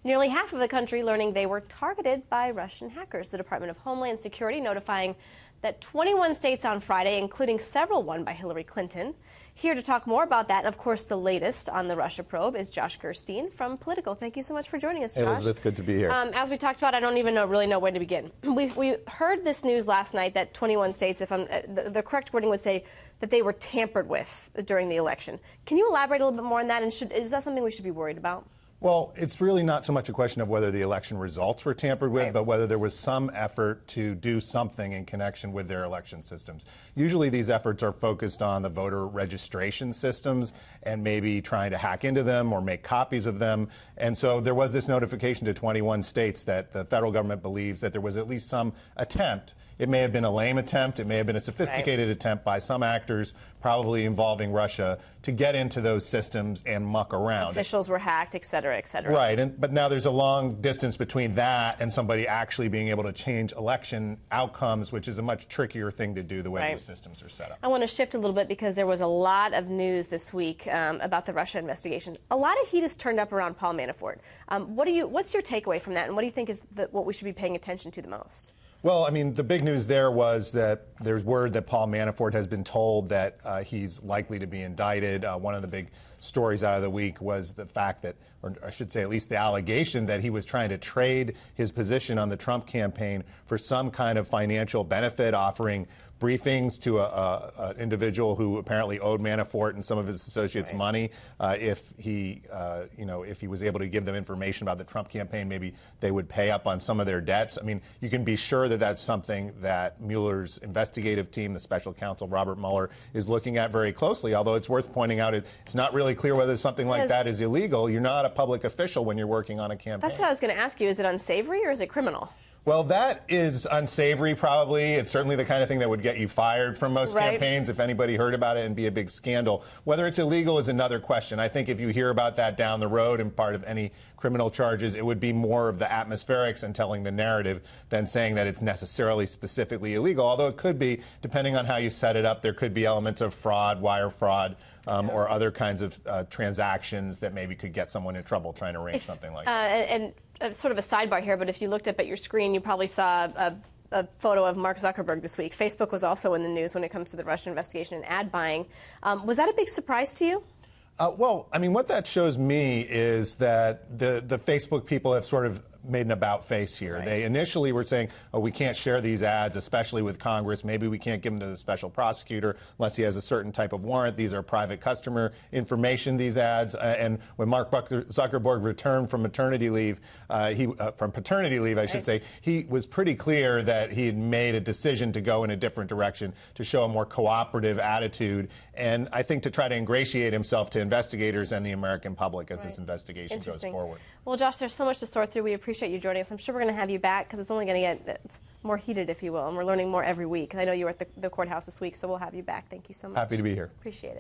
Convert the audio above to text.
nearly half of the country learning they were targeted by Russian hackers. The Department of Homeland Security notifying that 21 states on Friday, including several won by Hillary Clinton. Here to talk more about that, and of course the latest on the Russia probe, is Josh Gerstein from Politico. Thank you so much for joining us, Josh. Hey, Elizabeth, good to be here. As we talked about, I don't even really know where to begin. We heard this news last night that 21 states, if I'm, the correct wording would say that they were tampered with during the election. Can you elaborate a little bit more on that, and is that something we should be worried about? Well, it's really not so much a question of whether the election results were tampered with, but whether there was some effort to do something in connection with their election systems. Usually these efforts are focused on the voter registration systems and maybe trying to hack into them or make copies of them. And so there was this notification to 21 states that the federal government believes that there was at least some attempt. It may have been a lame attempt. It may have been a sophisticated attempt by some actors, probably involving Russia, to get into those systems and muck around. Officials were hacked, et cetera, et cetera. Right. But now there's a long distance between that and somebody actually being able to change election outcomes, which is a much trickier thing to do the way these systems are set up. I want to shift a little bit because there was a lot of news this week about the Russia investigation. A lot of heat has turned up around Paul Manafort. What's your takeaway from that, and what do you think is what we should be paying attention to the most? Well, I mean, the big news there was that there's word that Paul Manafort has been told that he's likely to be indicted. One of the big stories out of the week was the fact that, or I should say at least the allegation, that he was trying to trade his position on the Trump campaign for some kind of financial benefit, offering briefings to an individual who apparently owed Manafort and some of his associates money. If he was able to give them information about the Trump campaign, maybe they would pay up on some of their debts. I mean, you can be sure that that's something that Mueller's investigative team, the special counsel Robert Mueller, is looking at very closely. Although it's worth pointing out, it's not really clear whether something like that is illegal. You're not a public official when you're working on a campaign. That's what I was going to ask you. Is it unsavory or is it criminal? Well, that is unsavory, probably. It's certainly the kind of thing that would get you fired from most campaigns if anybody heard about it and be a big scandal. Whether it's illegal is another question. I think if you hear about that down the road and part of any criminal charges, it would be more of the atmospherics and telling the narrative than saying that it's necessarily specifically illegal, although it could be, depending on how you set it up. There could be elements of fraud, wire fraud, or other kinds of transactions that maybe could get someone in trouble trying to arrange something like that. Sort of a sidebar here, but if you looked up at your screen, you probably saw a photo of Mark Zuckerberg this week. Facebook was also in the news when it comes to the Russian investigation and ad buying. Was that a big surprise to you? Well, I mean, what that shows me is that the Facebook people have sort of made an about face here. They initially were saying, oh, we can't share these ads, especially with Congress. Maybe we can't give them to the special prosecutor unless he has a certain type of warrant. These are private customer information, these ads. And when Mark Zuckerberg returned from maternity leave, from paternity leave, I should say, he was pretty clear that he had made a decision to go in a different direction, to show a more cooperative attitude, and I think to try to ingratiate himself to investigators and the American public as this investigation goes forward. Well, Josh, there's so much to sort through. We appreciate you joining us. I'm sure we're going to have you back because it's only going to get more heated, if you will, and we're learning more every week. I know you were at the courthouse this week, so we'll have you back. Thank you so much. Happy to be here. Appreciate it.